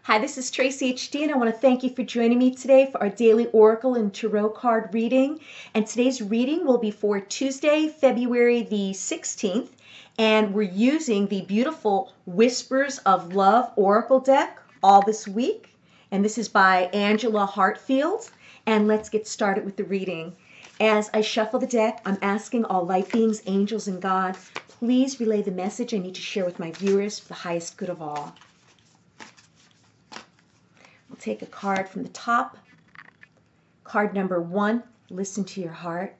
Hi, this is Tracy HD, and I want to thank you for joining me today for our daily Oracle and Tarot card reading. And today's reading will be for Tuesday, February the 16th, and we're using the beautiful Whispers of Love Oracle deck all this week. And this is by Angela Hartfield. And let's get started with the reading. As I shuffle the deck, I'm asking all light beings, angels, and God, please relay the message I need to share with my viewers for the highest good of all. We'll take a card from the top. Card number 1, listen to your heart.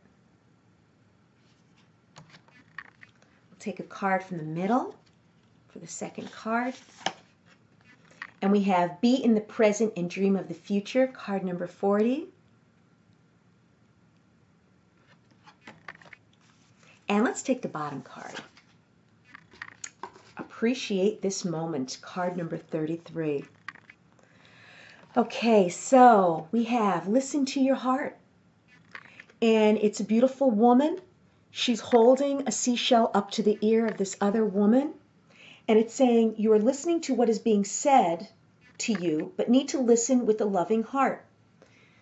We'll take a card from the middle for the second card. And we have be in the present and dream of the future, card number 40. And let's take the bottom card. Appreciate this moment, card number 33. Okay, so we have listen to your heart. And it's a beautiful woman. She's holding a seashell up to the ear of this other woman. And it's saying you are listening to what is being said to you, but need to listen with a loving heart.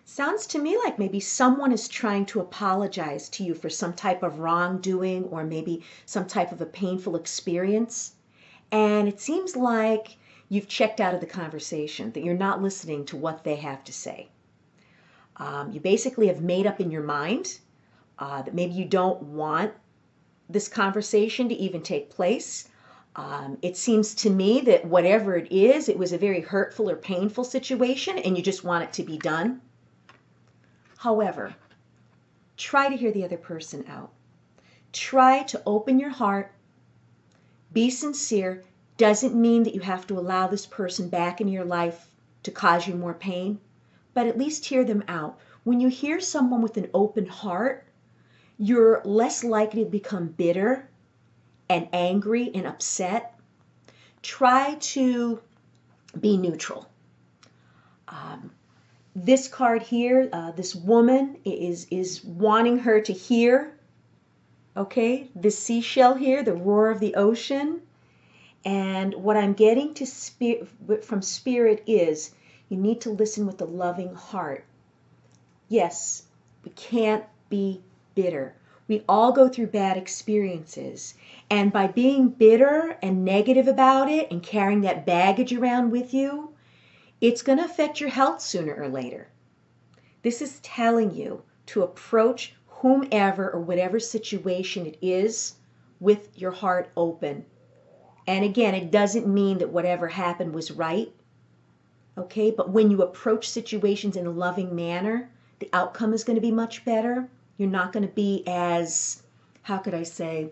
Sounds to me like maybe someone is trying to apologize to you for some type of wrongdoing or maybe some type of a painful experience. And it seems like you've checked out of the conversation, that you're not listening to what they have to say. You basically have made up in your mind that maybe you don't want this conversation to even take place. It seems to me that whatever it is, it was a very hurtful or painful situation and you just want it to be done. However, try to hear the other person out. Try to open your heart. Be sincere. Doesn't mean that you have to allow this person back in your life to cause you more pain, but at least hear them out. When you hear someone with an open heart, you're less likely to become bitter and angry and upset. Try to be neutral. This card here, this woman is wanting her to hear, okay, this seashell here, the roar of the ocean. And what I'm getting from Spirit is you need to listen with a loving heart. Yes, we can't be bitter. We all go through bad experiences. And by being bitter and negative about it and carrying that baggage around with you, it's going to affect your health sooner or later. This is telling you to approach whomever or whatever situation it is with your heart open. And again, it doesn't mean that whatever happened was right, okay? But when you approach situations in a loving manner, the outcome is going to be much better. You're not going to be as, how could I say,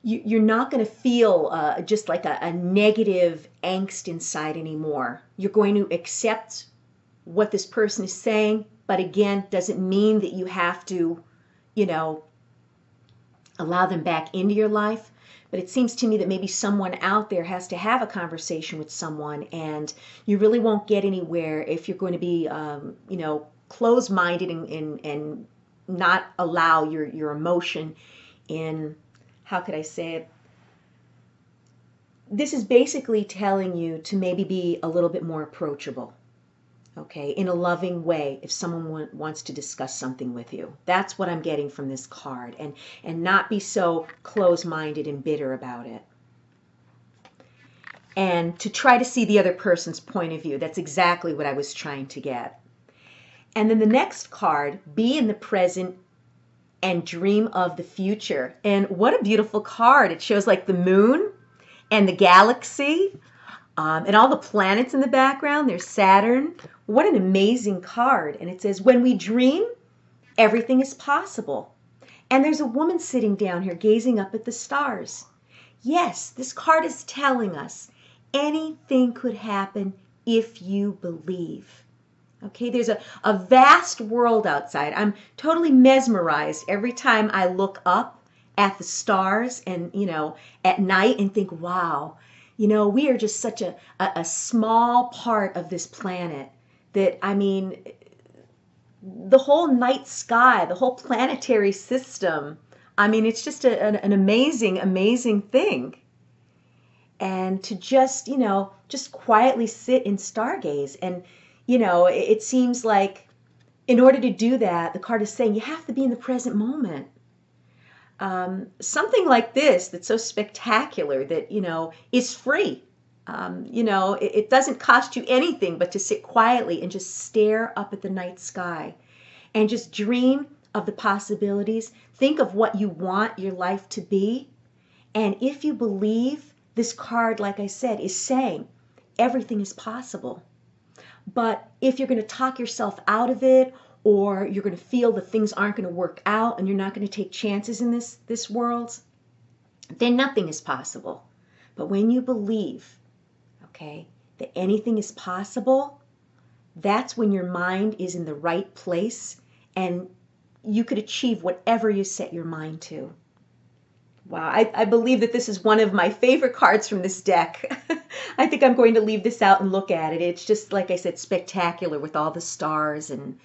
you're not going to feel just like a negative angst inside anymore. You're going to accept what this person is saying, but again, doesn't mean that you have to, allow them back into your life. But it seems to me that maybe someone out there has to have a conversation with someone, and you really won't get anywhere if you're going to be, closed-minded and not allow your emotion in, how could I say it? This is basically telling you to maybe be a little bit more approachable, okay, in a loving way if someone wants to discuss something with you. That's what I'm getting from this card, and not be so closed-minded and bitter about it. And to try to see the other person's point of view. That's exactly what I was trying to get. And then the next card, be in the present and dream of the future. And what a beautiful card. It shows like the moon and the galaxy and all the planets in the background. There's Saturn. What an amazing card. And it says, when we dream, everything is possible. And there's a woman sitting down here gazing up at the stars. Yes, this card is telling us anything could happen if you believe. Okay, there's a vast world outside. I'm totally mesmerized every time I look up at the stars and, at night and think, wow, we are just such a small part of this planet that, the whole night sky, the whole planetary system, it's just an amazing, amazing thing. and to just, just quietly sit and stargaze. And, it seems like in order to do that, the card is saying you have to be in the present moment. Something like this that's so spectacular that, is free. It doesn't cost you anything but to sit quietly and just stare up at the night sky and just dream of the possibilities. Think of what you want your life to be. And if you believe, this card, like I said, is saying everything is possible. But if you're going to talk yourself out of it, or you're going to feel that things aren't going to work out and you're not going to take chances in this world, then nothing is possible. But when you believe, okay, that anything is possible, that's when your mind is in the right place and you could achieve whatever you set your mind to. Wow, I believe that this is one of my favorite cards from this deck. I think I'm going to leave this out and look at it. It's just, like I said, spectacular with all the stars and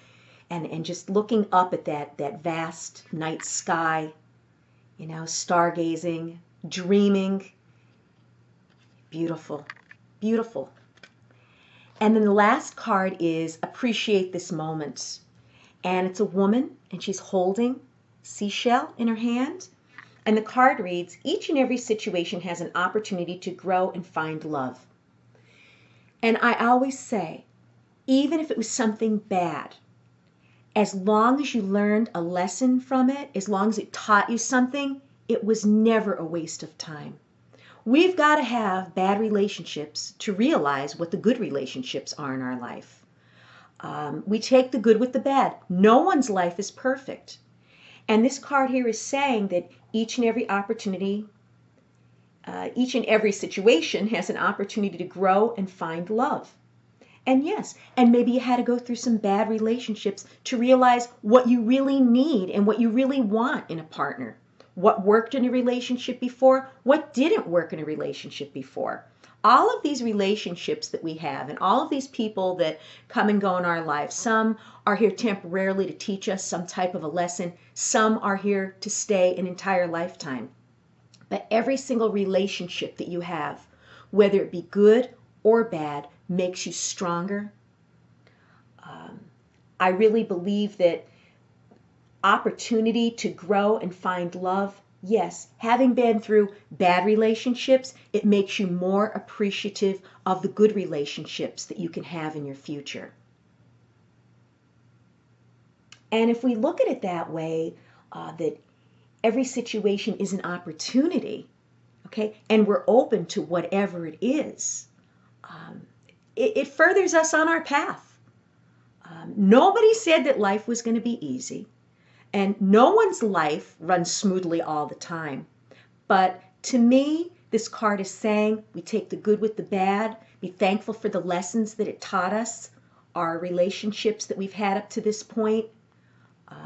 just looking up at that vast night sky, stargazing, dreaming. Beautiful, beautiful. And then the last card is Appreciate This Moment. And it's a woman, and she's holding a seashell in her hand. And the card reads, each and every situation has an opportunity to grow and find love. And I always say, even if it was something bad, as long as you learned a lesson from it, as long as it taught you something, it was never a waste of time. We've got to have bad relationships to realize what the good relationships are in our life. We take the good with the bad. No one's life is perfect. And this card here is saying that each and every opportunity, each and every situation has an opportunity to grow and find love. And yes, and maybe you had to go through some bad relationships to realize what you really need and what you really want in a partner. What worked in a relationship before, what didn't work in a relationship before. All of these relationships that we have and all of these people that come and go in our lives, some are here temporarily to teach us some type of a lesson. Some are here to stay an entire lifetime. But every single relationship that you have, whether it be good or bad, makes you stronger. I really believe that opportunity to grow and find love, yes, having been through bad relationships, it makes you more appreciative of the good relationships that you can have in your future. And if we look at it that way, that every situation is an opportunity, okay, and we're open to whatever it is, it furthers us on our path. Nobody said that life was going to be easy. And no one's life runs smoothly all the time. But to me, this card is saying we take the good with the bad, be thankful for the lessons that it taught us, our relationships that we've had up to this point,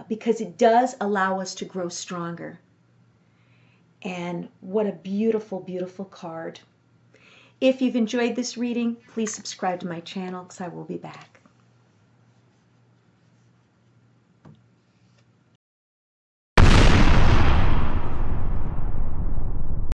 because it does allow us to grow stronger. And what a beautiful, beautiful card. If you've enjoyed this reading, please subscribe to my channel because I will be back.